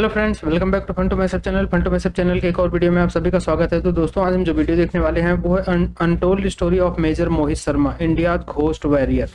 Hello friends, welcome back to fun to message channel. Fun to message channel के एक और video में आप सभी का स्वागत है। तो दोस्तों, आज हम जो वीडियो देखने वाले हैं वो है untold story of major Mohit Sharma, India ghost warrior.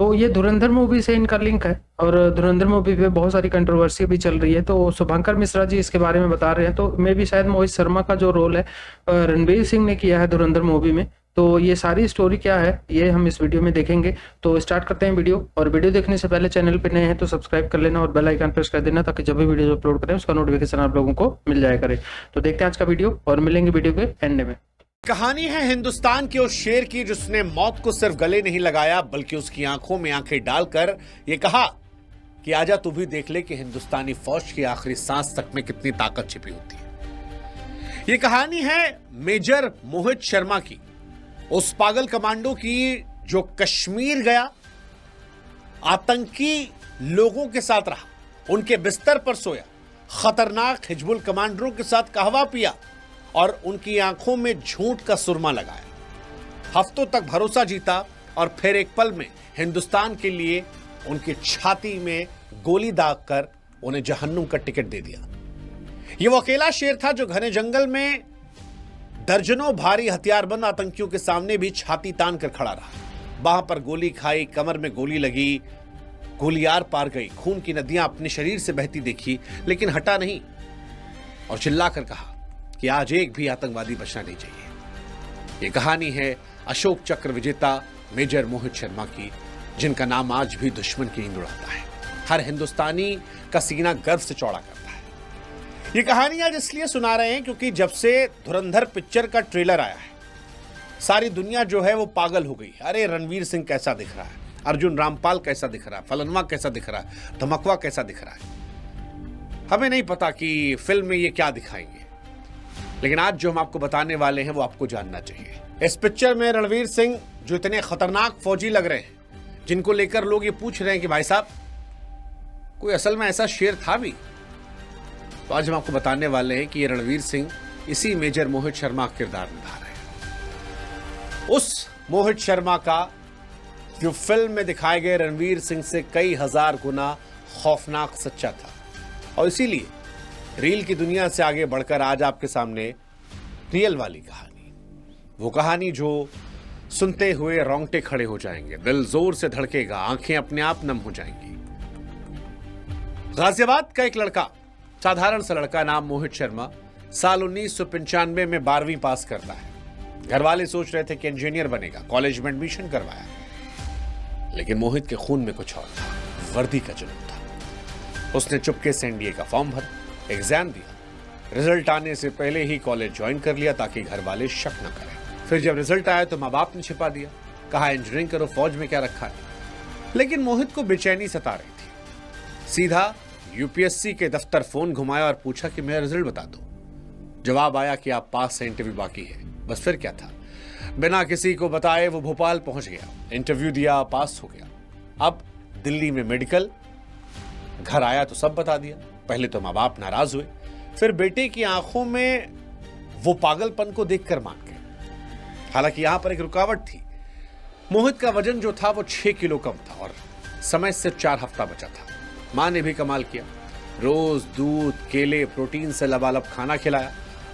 तो ये धुरंधर मूवी से इनका लिंक है और धुरंधर मूवी पे बहुत सारी कंट्रोवर्सी भी चल रही है। तो शुभंकर मिश्रा जी इसके बारे में बता रहे हैं। तो मे भी शायद मोहित शर्मा का जो रोल है रणवीर सिंह ने किया है धुरंधर मूवी में। तो ये सारी स्टोरी क्या है ये हम इस वीडियो में देखेंगे। तो स्टार्ट करते हैं वीडियो। और वीडियो देखने से पहले चैनल पे नए हैं तो सब्सक्राइब कर लेना और बेल आइकन प्रेस कर देना ताकि जब भी वीडियो अपलोड करें उसका नोटिफिकेशन आप लोगों को मिल जाया करे। तो देखते हैं आज का वीडियो और मिलेंगे वीडियो के एंड में। कहानी है हिंदुस्तान के उस शेर की जिसने मौत को सिर्फ गले नहीं लगाया बल्कि उसकी आंखों में आंखें डालकर ये कहा कि आजा तू भी देख ले कि हिंदुस्तानी फौज की आखिरी सांस तक में कितनी ताकत छिपी होती है। ये कहानी है मेजर मोहित शर्मा की, उस पागल कमांडो की जो कश्मीर गया, आतंकी लोगों के साथ रहा, उनके बिस्तर पर सोया, खतरनाक हिजबुल कमांडरों के साथ कहवा पिया और उनकी आंखों में झूठ का सुरमा लगाया। हफ्तों तक भरोसा जीता और फिर एक पल में हिंदुस्तान के लिए उनकी छाती में गोली दागकर उन्हें जहन्नुम का टिकट दे दिया। ये वो अकेला शेर था जो घने जंगल में दर्जनों भारी हथियारबंद आतंकियों के सामने भी छाती तान कर खड़ा रहा। बाह पर गोली खाई, कमर में गोली लगी, गोली आर पार गई, खून की नदियां अपने शरीर से बहती देखी, लेकिन हटा नहीं और चिल्लाकर कहा कि आज एक भी आतंकवादी बचना नहीं चाहिए। ये कहानी है अशोक चक्र विजेता मेजर मोहित शर्मा की, जिनका नाम आज भी दुश्मन की नींद उड़ाता है। हर हिंदुस्तानी का सीना गर्व से चौड़ा करता है। ये कहानी आज इसलिए सुना रहे हैं क्योंकि जब से धुरंधर पिक्चर का ट्रेलर आया है सारी दुनिया जो है वो पागल हो गई। अरे रणवीर सिंह कैसा दिख रहा है, अर्जुन रामपाल कैसा दिख रहा है, फलनवा कैसा दिख रहा है, धमकवा कैसा दिख रहा है। हमें नहीं पता कि फिल्म में ये क्या दिखाएंगे, लेकिन आज जो हम आपको बताने वाले हैं वो आपको जानना चाहिए। इस पिक्चर में रणवीर सिंह जो इतने खतरनाक फौजी लग रहे हैं, जिनको लेकर लोग ये पूछ रहे हैं कि भाई साहब कोई असल में ऐसा शेर था भी, तो आज हम आपको बताने वाले हैं कि ये रणवीर सिंह इसी मेजर मोहित शर्मा का किरदार निभा रहे हैं। उस मोहित शर्मा का जो फिल्म में दिखाए गए रणवीर सिंह से कई हजार गुना खौफनाक सच्चा था और इसीलिए रील की दुनिया से आगे बढ़कर आज आपके सामने रियल वाली कहानी, वो कहानी जो सुनते हुए रोंगटे खड़े हो जाएंगे, दिल जोर से धड़केगा, आंखें अपने आप नम हो जाएंगी। गाजियाबाद का एक लड़का, साधारण सा लड़का, नाम मोहित शर्मा, साल 1995 में 12वीं पास करता है। घर वाले सोच रहे थे कि इंजीनियर बनेगा, कॉलेज में एडमिशन करवाया, लेकिन मोहित के खून में कुछ और था, वर्दी का जुनून था। उसने चुपके से एनडीए का फॉर्म भरा, एग्जाम दिया, रिजल्ट आने से पहले ही कॉलेज ज्वाइन कर लिया ताकि घर वाले शक न करें। फिर जब रिजल्ट आया तो माँ बाप ने छिपा दिया, कहा इंजीनियरिंग करो, फौज में क्या रखा है। लेकिन मोहित को बेचैनी सता रही थी। सीधा यूपीएससी के दफ्तर फोन घुमाया और पूछा कि मेरा रिजल्ट बता दो। जवाब आया कि आप पास हैं, इंटरव्यू बाकी है। बस फिर क्या था, बिना किसी को बताए वो भोपाल पहुंच गया, इंटरव्यू दिया, पास हो गया। अब दिल्ली में मेडिकल, घर आया तो सब बता दिया। पहले तो माँ बाप नाराज हुए, फिर बेटे की आंखों में वो पागलपन को देखकर मान गए। हालांकि यहां पर एक रुकावट थी, मोहित का वजन जो था वो 6 किलो कम था और समय से 4 हफ्ता बचा था। मां ने भी कमाल किया, रोज दूध, केले, प्रोटीन से लबालब खाना खिलाया।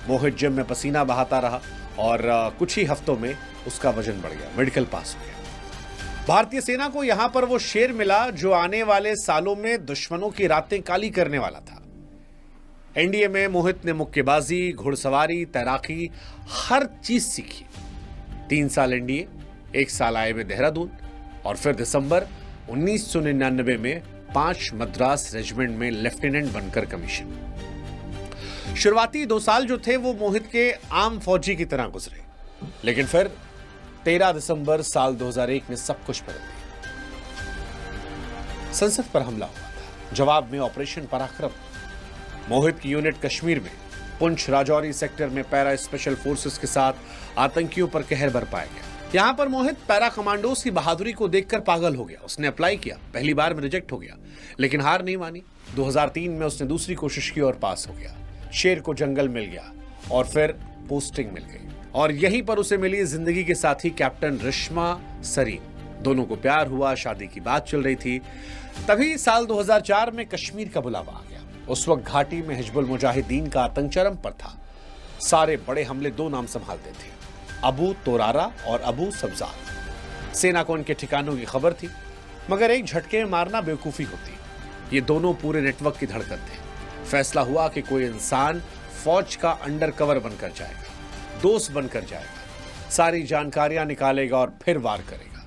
मोहित जिम में पसीना बहाता रहा और कुछ ही हफ्तों में उसका वजन बढ़ गया, मेडिकल पास हो गया। भारतीय सेना को यहां पर वो शेर मिला जो आने वाले सालों में दुश्मनों की रातें काली करने वाला था। एनडीए में मोहित ने मुक्केबाजी, घुड़सवारी, तैराकी, हर चीज सीखी। 3 साल एनडीए, 1 साल आईआईएम देहरादून और फिर दिसंबर 1999 में 5 मद्रास रेजिमेंट में लेफ्टिनेंट बनकर कमीशन। शुरुआती 2 साल जो थे वो मोहित के आम फौजी की तरह गुजरे, लेकिन फिर 13 दिसंबर साल 2001 में सब कुछ बदल गया। संसद पर हमला हुआ था, जवाब में ऑपरेशन पराक्रम। मोहित की यूनिट कश्मीर में पुंछ राजौरी सेक्टर में पैरा स्पेशल फोर्सेस के साथ आतंकियों पर कहर बरपाया गया। यहां पर मोहित पैरा कमांडोज की बहादुरी को देखकर पागल हो गया। उसने अप्लाई किया, पहली बार में रिजेक्ट हो गया, लेकिन हार नहीं मानी। 2003 में उसने दूसरी कोशिश की और पास हो गया। शेर को जंगल मिल गया और फिर पोस्टिंग मिल गई और यहीं पर उसे मिली जिंदगी के साथी कैप्टन रिश्मा सरीन। दोनों को प्यार हुआ, शादी की बात चल रही थी। तभी साल 2004 में कश्मीर का बुलावा आ गया। उस वक्त घाटी में हिजबुल मुजाहिदीन का आतंक चरम पर था। सारे बड़े हमले दो नाम संभालते थे, अबू तोरारा और अबू सब्जार। सेना को उनके ठिकानों की खबर थी, मगर एक झटके में मारना बेवकूफ़ी होती। ये दोनों पूरे नेटवर्क की धड़कन थे। फैसला हुआ कि कोई इंसान फौज का अंडर कवर बनकर जाएगा, दोस्त बनकर जाएगा, सारी जानकारियां निकालेगा और फिर वार करेगा।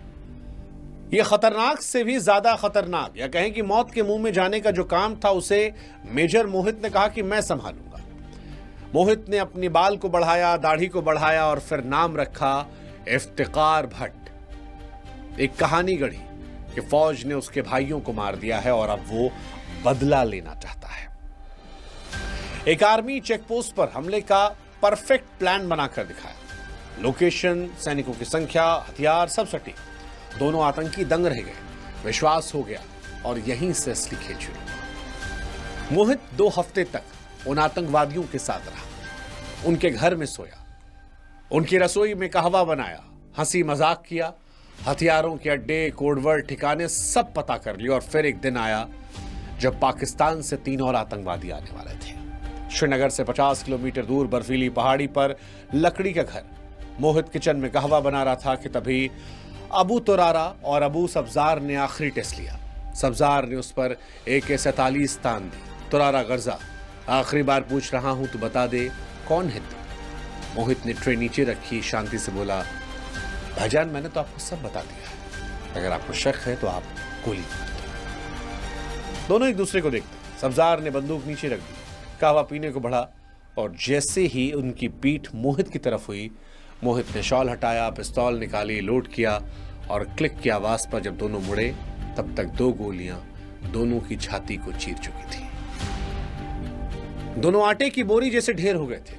यह खतरनाक से भी ज्यादा खतरनाक, या कहें कि मौत के मुंह में जाने का जो काम था, उसे मेजर मोहित ने कहा कि मैं संभालूंगा। मोहित ने अपनी बाल को बढ़ाया, दाढ़ी को बढ़ाया और फिर नाम रखा इफ्तिकार भट्ट। एक कहानी गढ़ी कि फौज ने उसके भाइयों को मार दिया है और अब वो बदला लेना चाहता है। एक आर्मी चेकपोस्ट पर हमले का परफेक्ट प्लान बनाकर दिखाया। लोकेशन, सैनिकों की संख्या, हथियार सब सटीक। दोनों आतंकी दंग रह गए, विश्वास हो गया और यहीं से असली खेल शुरू हुआ। मोहित 2 हफ्ते तक उन आतंकवादियों के साथ रहा, उनके घर में सोया, उनकी रसोई में कहवा बनाया, हंसी मजाक किया, हथियारों के अड्डे, कोडवर्ड, ठिकाने सब पता कर लिए। और फिर एक दिन आया जब पाकिस्तान से 3 और आतंकवादी आने वाले थे। श्रीनगर से 50 किलोमीटर दूर बर्फीली पहाड़ी पर लकड़ी का घर। मोहित किचन में कहवा बना रहा था कि तभी अबू तोरारा और अबू सब्जार ने आखिरी टेस्ट लिया। सब्जार ने उस पर AK-47 तान दी। तोरारा गर्जा, आखिरी बार पूछ रहा हूं, तू बता दे कौन है तू। मोहित ने ट्रे नीचे रखी, शांति से बोला, भाईजान मैंने तो आपको सब बता दिया है, अगर आपको शक है तो आप गोली मार दो। दोनों एक दूसरे को देखते। सब्जार ने बंदूक नीचे रख दी, कहवा पीने को बढ़ा और जैसे ही उनकी पीठ मोहित की तरफ हुई, मोहित ने शॉल हटाया, पिस्तौल निकाली, लोड किया और क्लिक की आवाज पर जब दोनों मुड़े तब तक 2 गोलियां दोनों की छाती को चीर चुकी थी। दोनों आटे की बोरी जैसे ढेर हो गए थे।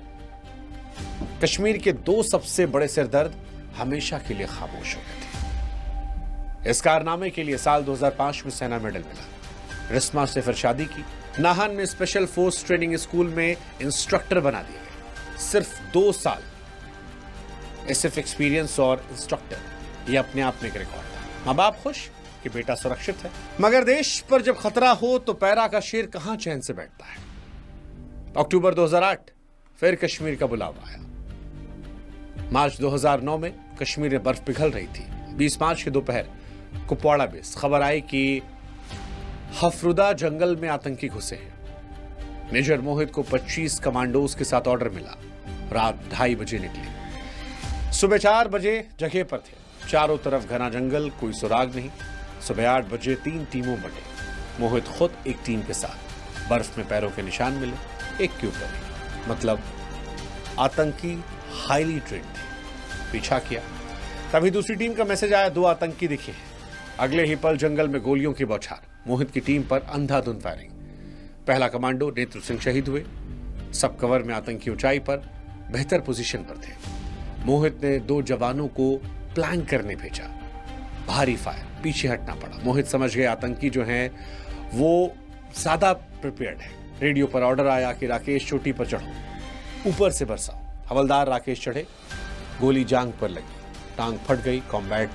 कश्मीर के 2 सबसे बड़े सिरदर्द हमेशा के लिए खामोश हो गए थे। इस कारनामे के लिए साल 2005 में सेना मेडल मिला। रिस्मा से फिर शादी की। नाहन में स्पेशल फोर्स ट्रेनिंग स्कूल में इंस्ट्रक्टर बना दिए गए। सिर्फ 2 साल एसएफ एक्सपीरियंस और इंस्ट्रक्टर, ये अपने आप में एक रिकॉर्ड था। मां बाप खुश कि बेटा सुरक्षित है, मगर देश पर जब खतरा हो तो पैरा का शेर कहां चैन से बैठता है। अक्टूबर 2008 फिर कश्मीर का बुलावा आया। मार्च 2009 में कश्मीर में बर्फ पिघल रही थी। 20 मार्च की दोपहर कुपवाड़ा बेस खबर आई कि हफरुदा जंगल में आतंकी घुसे हैं। मेजर मोहित को 25 कमांडोज के साथ ऑर्डर मिला। रात 2:30 बजे निकले। सुबह 4 बजे जगह पर थे। चारों तरफ घना जंगल, कोई सुराग नहीं। सुबह 8 बजे 3 टीमों बटे। मोहित खुद एक टीम के साथ। बर्फ में पैरों के निशान मिले, एक के ऊपर एक। मतलब आतंकी हाईली ट्रेंड थे। पीछा किया, तभी दूसरी टीम का मैसेज आया, 2 आतंकी दिखे। अगले ही पल जंगल में गोलियों की बौछार। मोहित की टीम पर अंधाधुंध फायरिंग। पहला कमांडो नेत्र सिंह शहीद हुए। सब कवर में आतंकी ऊंचाई पर बेहतर पोजीशन पर थे। मोहित ने 2 जवानों को प्लान करने भेजा। भारी फायर, पीछे हटना पड़ा। मोहित समझ गए आतंकी जो हैं वो ज्यादा प्रिपेयर्ड है। रेडियो पर ऑर्डर आया कि राकेश चोटी पर चढ़ो, ऊपर से बरसाओ। हवलदार राकेश चढ़े, गोली जांग पर लगी, टांग फट गई। कॉम्बैट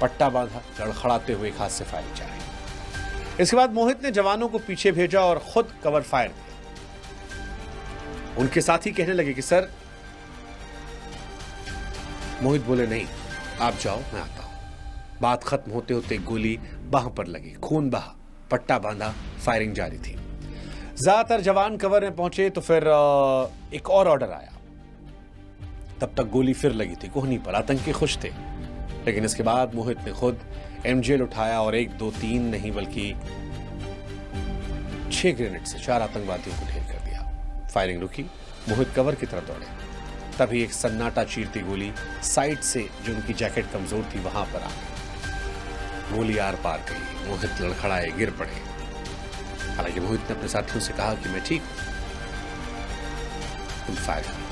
पट्टा बांधा, लड़खड़ाते हुए एक हाथ से फायरिंग जारी। इसके बाद मोहित ने जवानों को पीछे भेजा और खुद कवर फायर दिया। उनके साथी कहने लगे कि सर, मोहित बोले नहीं, आप जाओ, मैं आता हूं। बात खत्म होते होते गोली बाह पर लगी, खून बहा, पट्टा बांधा, फायरिंग जारी थी। ज्यादातर जवान कवर में पहुंचे तो फिर एक और ऑर्डर आया। तब तक गोली फिर लगी थी कोहनी पर। आतंकी खुश थे, लेकिन इसके बाद मोहित ने खुद MJ उठाया और 1, 2, 3 नहीं बल्कि 6 ग्रेनेड से 4 आतंकवादियों को ढेर कर दिया। फायरिंग रुकी, मोहित कवर की तरफ दौड़े। तभी एक सन्नाटा चीरती गोली साइड से, जो उनकी जैकेट कमजोर थी, वहां पर आ गई। गोली आर पार गई। मोहित लड़खड़ाए, गिर पड़े। हालांकि मोहित ने अपने साथियों से कहा कि मैं ठीक हूं, तुम फायर करो।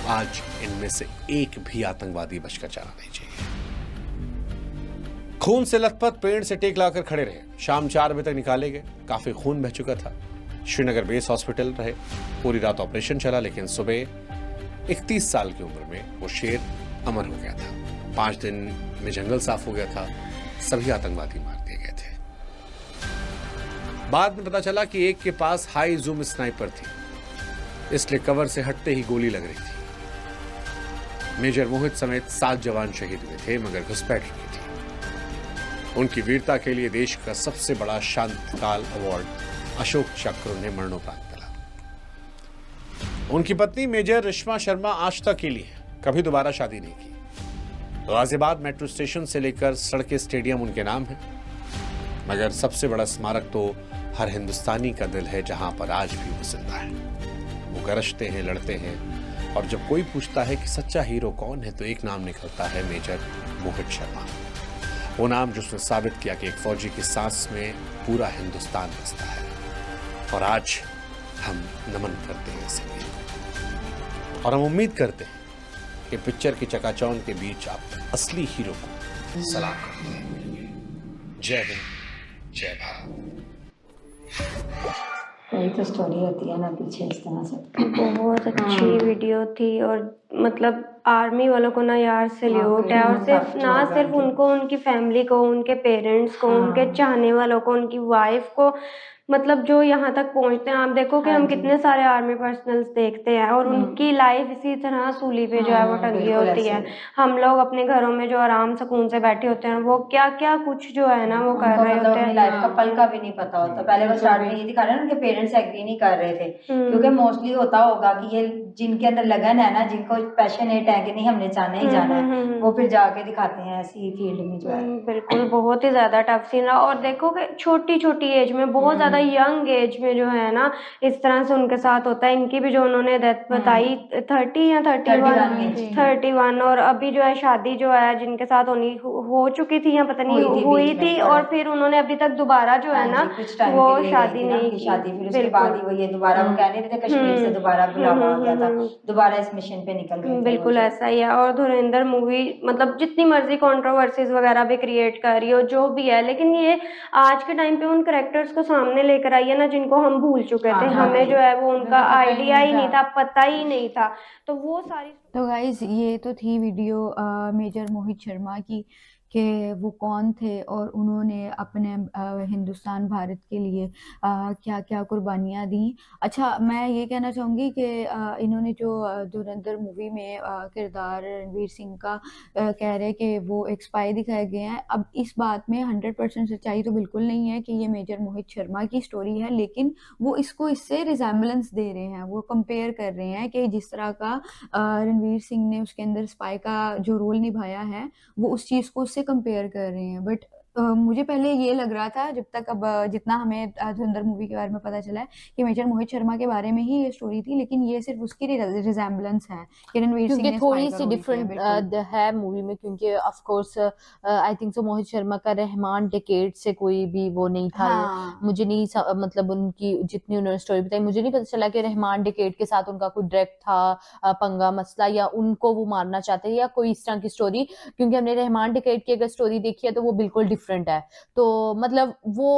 आज इनमें से एक भी आतंकवादी बचकर जाना नहीं चाहिए। खून से लथपथ पेड़ से टेक लाकर खड़े रहे। शाम 4 बजे तक निकाले गए। काफी खून बह चुका था। श्रीनगर बेस हॉस्पिटल रहे। पूरी रात ऑपरेशन चला, लेकिन सुबह 31 साल की उम्र में वो शेर अमर हो गया था। 5 दिन में जंगल साफ हो गया था। सभी आतंकवादी मार दिए गए थे। बाद में पता चला कि एक के पास हाई जूम स्नाइपर थी, इसलिए कवर से हटते ही गोली लग रही थी। मेजर मोहित समेत 7 जवान शहीद हुए थे, मगर घुसपैठ रही थी। उनकी वीरता के लिए देश का सबसे बड़ा शांतिकाल अवार्ड अशोक चक्र उन्हें मरणोपरांत मिला। उनकी पत्नी मेजर रिश्मा शर्मा आज तक के लिए कभी दोबारा शादी नहीं की। गाजियाबाद मेट्रो स्टेशन से लेकर सड़कें, स्टेडियम उनके नाम है, मगर सबसे बड़ा स्मारक तो हर हिंदुस्तानी का दिल है, जहां पर आज भी वो जिंदा है। वो गरजते हैं, लड़ते हैं, और जब कोई पूछता है कि सच्चा हीरो कौन है, तो एक नाम निकलता है, मेजर मोहित शर्मा। वो नाम जिसने साबित किया कि एक फौजी की सांस में पूरा हिंदुस्तान बसता है। और आज हम नमन करते हैं इस वीर को, और हम उम्मीद करते हैं कि पिक्चर की चकाचौंध के बीच आप असली हीरो को सलाम करते हैं। जय हिंद, जय भारत। कोई तो स्टोरी होती है ना पीछे इस तरह से। बहुत अच्छी वीडियो थी। और मतलब आर्मी वालों को ना यार सैल्यूट है। और सिर्फ ना सिर्फ उनको, उनकी फैमिली को, उनके पेरेंट्स को, उनके चाहने वालों को, उनकी वाइफ को, मतलब जो यहाँ तक पहुँचते हैं। आप देखो कि हम कितने सारे आर्मी पर्सनल्स देखते हैं और उनकी लाइफ इसी तरह सूली पे जो है वो टंगी होती है। हम लोग अपने घरों में जो आराम सुकून से बैठे होते हैं, वो क्या क्या कुछ जो है ना वो कर रहे होते हैं। लाइफ का पल का भी नहीं पता होता। पहले वो स्टार्ट में ये दिखा रहे हैं, उनके पेरेंट्स एग्री नहीं कर रहे थे, क्योंकि मोस्टली होता होगा कि ये जिनके अंदर लगन है ना, जिनको पैशनेट है कि नहीं हमने जाना ही जाना है, वो फिर जाके दिखाते हैं ऐसी फील्ड में जो है। बिल्कुल, बहुत ही ज्यादा टफ सीन रहा। और देखो कि छोटी छोटी एज में, बहुत ज्यादा यंग एज में जो है ना इस तरह से उनके साथ होता है। इनकी भी जो उन्होंने डेथ बताई 30 या 31, और अभी जो है शादी जो है जिनके साथ हो चुकी थी या पता नहीं हुई थी, और फिर उन्होंने अभी तक दोबारा जो है ना वो शादी नहीं की। शादी फिर उसके बाद ही वो ये दोबारा वो कह रहे थे कश्मीर से दोबारा बुलावा आ गया था, दोबारा इस मिशन पे निकल गए थे। बिल्कुल ऐसा ही है। और धुरंधर मूवी मतलब जितनी मर्जी कंट्रोवर्सीज वगैरह भी क्रिएट कर रही हो, जो भी है, लेकिन ये आज के टाइम पे उन कैरेक्टर्स को सामने लेकर आई है ना जिनको हम भूल चुके थे। हमें जो है वो उनका आइडिया ही नहीं था, पता ही नहीं था। तो वो सारी तो गाइज ये तो थी वीडियो मेजर मोहित शर्मा की, कि वो कौन थे और उन्होंने अपने हिंदुस्तान भारत के लिए क्या क्या कुर्बानियाँ दी। अच्छा, मैं ये कहना चाहूँगी कि इन्होंने जो धुरंधर मूवी में किरदार रणवीर सिंह का कह रहे कि वो एक स्पाई दिखाए गए हैं। अब इस बात में 100% सच्चाई तो बिल्कुल नहीं है कि ये मेजर मोहित शर्मा की स्टोरी है, लेकिन वो इसको इससे रिजेम्बलेंस दे रहे हैं, वो कंपेयर कर रहे हैं कि जिस तरह का रणवीर सिंह ने उसके अंदर स्पाई का जो रोल निभाया है, वो उस चीज़ को कंपेयर कर रहे हैं। बट मुझे पहले ये लग रहा था, जब तक अब जितना हमें धुरंधर मूवी के बारे में पता चला है, कि मेजर मोहित शर्मा के बारे में ही ये स्टोरी थी, लेकिन ये सिर्फ उसकी रिजेम्बलेंस है। रणवीर सिंह ने थोड़ी सी डिफरेंट है मूवी में, क्योंकि of course I think so Mohit Sharma का रहमान डेकेड से कोई भी वो नहीं था। हाँ। मुझे नहीं मतलब उनकी जितनी उन्होंने स्टोरी बताई, मुझे नहीं पता चला कि रहमान डेकेड के साथ उनका कोई डायरेक्ट था पंगा मसला, या उनको वो मारना चाहते हैं, या कोई इस तरह की स्टोरी। क्योंकि हमने रहमान डेकेड की अगर स्टोरी देखी है तो वो बिल्कुल डिफरेंट है। तो मतलब वो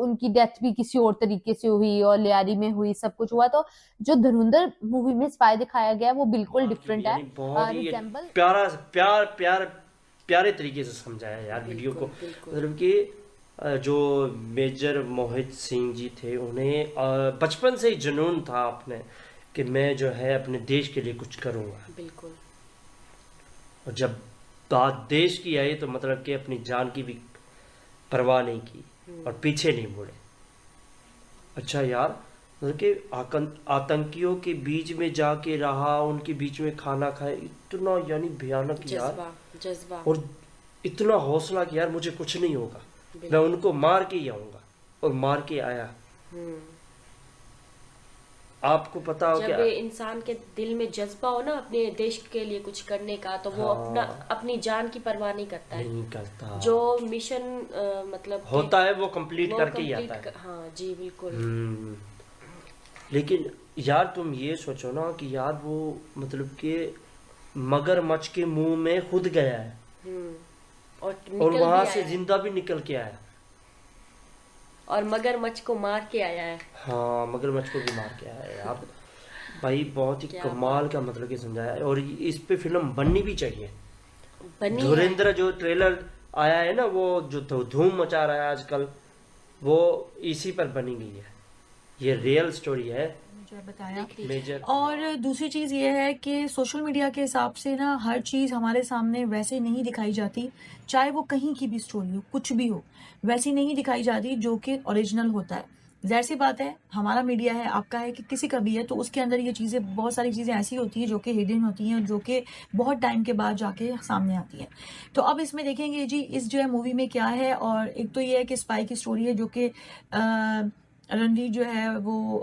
उनकी डेथ भी किसी और तरीके से हुई और लियारी में हुई, सब कुछ हुआ। तो जो धुरंधर मूवी में स्पाई दिखाया गया है वो बिल्कुल डिफरेंट है। बहुत प्यारे तरीके से समझाया यार वीडियो को। मतलब कि जो मेजर मोहित सिंह जी थे, उन्हें बचपन से ही जुनून था अपने कि मैं जो है अपने देश के लिए कुछ करूँगा। बिल्कुल। और जब बात देश की आई तो मतलब कि अपनी जान की भी परवाह नहीं की और पीछे नहीं मुड़े। अच्छा यार, मतलब कि आतंकियों के बीच में जाके रहा, उनके बीच में खाना खाए, इतना यानी भयानक यार, जज्बा और इतना हौसला कि यार मुझे कुछ नहीं होगा, मैं उनको मार के ही आऊंगा, और मार के आया। आपको पता हो जब इंसान के दिल में जज्बा हो ना अपने देश के लिए कुछ करने का, तो वो अपनी जान की परवाह नहीं करता है। नहीं करता। जो मिशन मतलब होता है वो कंप्लीट करके ही आता है। हाँ जी बिल्कुल। लेकिन यार तुम ये सोचो ना कि यार वो मतलब कि मगरमच्छ के मुंह में खुद गया है और वहां से जिंदा भी निकल के आया, और मगरमच्छ को मार के आया है। हाँ, मगरमच्छ को भी मार के आया है यार। भाई बहुत ही कमाल का मतलब कि समझाया है, और इस पे फिल्म बननी भी चाहिए। धुरंधर जो ट्रेलर आया है ना, वो जो धूम मचा रहा है आजकल, वो इसी पर बनी गई है, ये रियल स्टोरी है जो है बताया। मेजर। और दूसरी चीज़ ये है कि सोशल मीडिया के हिसाब से ना हर चीज़ हमारे सामने वैसे नहीं दिखाई जाती, चाहे वो कहीं की भी स्टोरी हो, कुछ भी हो, वैसी नहीं दिखाई जाती जो कि ओरिजिनल होता है। ज़ाहिर सी बात है, हमारा मीडिया है, आपका है, कि किसी का भी है, तो उसके अंदर ये चीज़ें, बहुत सारी चीज़ें ऐसी होती हैं जो कि हिडन होती हैं, जो कि बहुत टाइम के बाद जाके सामने आती हैं। तो अब इसमें देखेंगे जी इस जो है मूवी में क्या है। और एक तो ये है कि स्पाई की स्टोरी है, जो कि रणवीर जो है वो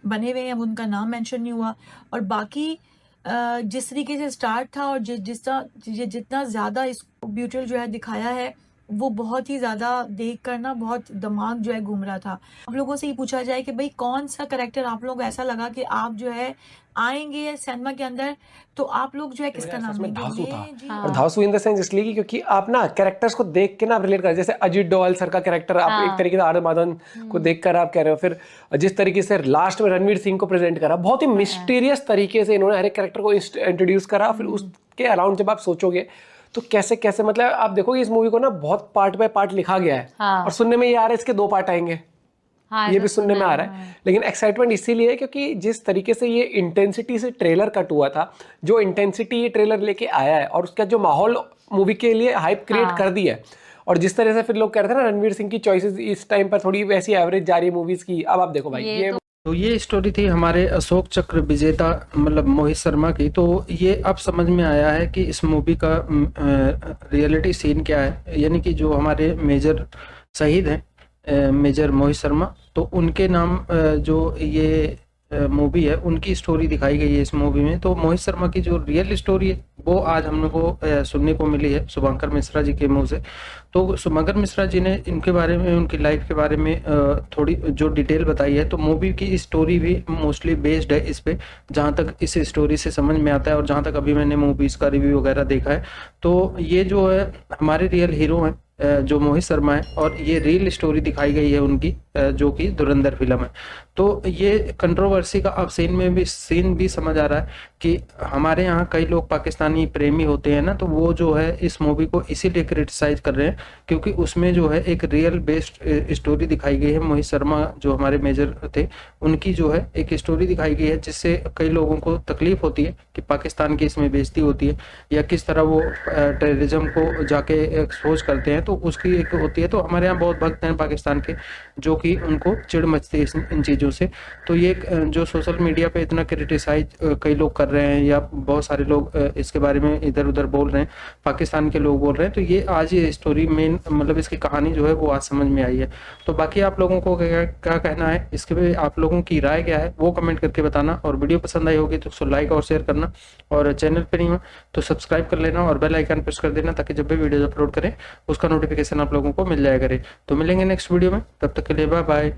बने हुए हैं, अब उनका नाम मेंशन नहीं हुआ। और बाकी जिस तरीके से स्टार्ट था और जितना ज़्यादा इसको ब्यूटीफुल जो है दिखाया है, वो बहुत ही ज़्यादा देख कर ना बहुत दिमाग जो है घूम रहा था। आप लोगों से ये पूछा जाए कि भाई कौन सा कैरेक्टर आप लोग ऐसा लगा कि आप जो है आएंगे सिनेमा के अंदर तो आप लोग जो है किसका नाम उसमें धांसू लेंगे? था। जी, और धांसू इन द सेंस इसलिए कि क्योंकि आप ना कैरेक्टर्स को देख के ना आप रिलेट कर, जैसे अजीत डोभाल सर का कैरेक्टर आप एक तरीके से आनंद माधवन को देखकर आप कह रहे हो, फिर जिस तरीके से लास्ट में रणवीर सिंह को प्रेजेंट करा, बहुत ही मिस्टीरियस तरीके से इन्होंने हर एक कैरेक्टर को इंट्रोड्यूस करा। फिर उसके अराउंड जब आप सोचोगे तो कैसे कैसे, मतलब आप देखोगे इस मूवी को ना बहुत पार्ट बाय पार्ट लिखा गया है। और सुनने में ये आ रहा है इसके 2 पार्ट आएंगे, ये भी सुनने में आ रहा है। लेकिन एक्साइटमेंट इसीलिए है क्योंकि जिस तरीके से ये इंटेंसिटी से ट्रेलर कट हुआ था, जो इंटेंसिटी ये ट्रेलर लेके आया है और उसका जो माहौल मूवी के लिए हाइप क्रिएट कर दिया है, और जिस तरह से फिर लोग कह रहे थे ना रणवीर सिंह की चॉइसेस इस टाइम पर थोड़ी वैसी एवरेज जा रही है मूवीज की। अब आप देखो भाई, ये तो ये स्टोरी थी हमारे अशोक चक्र विजेता मतलब मोहित शर्मा की। तो ये अब समझ में आया है कि इस मूवी का रियलिटी सीन क्या है, यानी कि जो हमारे मेजर शहीद हैं मेजर मोहित शर्मा, तो उनके नाम जो ये मूवी है उनकी स्टोरी दिखाई गई है इस मूवी में। तो मोहित शर्मा की जो रियल स्टोरी है वो आज हम लोग को सुनने को मिली है शुभंकर मिश्रा जी के मुंह से। तो शुभंकर मिश्रा जी ने इनके बारे में, उनकी लाइफ के बारे में थोड़ी जो डिटेल बताई है। तो मूवी की स्टोरी भी मोस्टली बेस्ड है इस पे, जहाँ तक इस स्टोरी से समझ में आता है और जहाँ तक अभी मैंने मूवीज का रिव्यू वगैरह देखा है। तो ये जो है हमारे रियल हीरो हैं जो मोहित शर्मा है, और ये रियल स्टोरी दिखाई गई है उनकी जो कि धुरंधर फिल्म है। तो ये कंट्रोवर्सी का अब सीन भी समझ आ रहा है कि हमारे यहाँ कई लोग पाकिस्तानी प्रेमी होते हैं ना, तो वो जो है इस मूवी को इसीलिए क्रिटिसाइज कर रहे हैं क्योंकि उसमें जो है एक रियल बेस्ड स्टोरी दिखाई गई है। मोहित शर्मा जो हमारे मेजर थे उनकी जो है एक स्टोरी दिखाई गई है, जिससे कई लोगों को तकलीफ होती है कि पाकिस्तान की इसमें बेइज्जती होती है या किस तरह वो टेररिज्म को जाके एक्सपोज करते हैं, तो उसकी एक होती है। तो हमारे यहाँ बहुत भक्त हैं पाकिस्तान के जो कि उनको चिढ़ मचती है इन चीज़ों से। तो ये जो सोशल मीडिया पे इतना क्रिटिसाइज कई लोग कर रहे हैं या बहुत सारे लोग इसके बारे में इधर उधर बोल रहे हैं, पाकिस्तान के लोग बोल रहे हैं, तो ये आज ये स्टोरी मेन मतलब इसकी कहानी जो है वो आज समझ में आई है। तो बाकी आप लोगों को क्या कहना है इसके पे, आप लोगों की राय क्या है वो कमेंट करके बताना। और वीडियो पसंद आई होगी तो उसको लाइक और शेयर करना, और चैनल पर नहीं हो तो सब्सक्राइब कर लेना और बेल आइकन प्रेस कर देना ताकि जब भी वीडियो अपलोड करें उसका नोटिफिकेशन आप लोगों को मिल जाया करे। तो मिलेंगे नेक्स्ट वीडियो में, तब तक के लिए बाय बाय।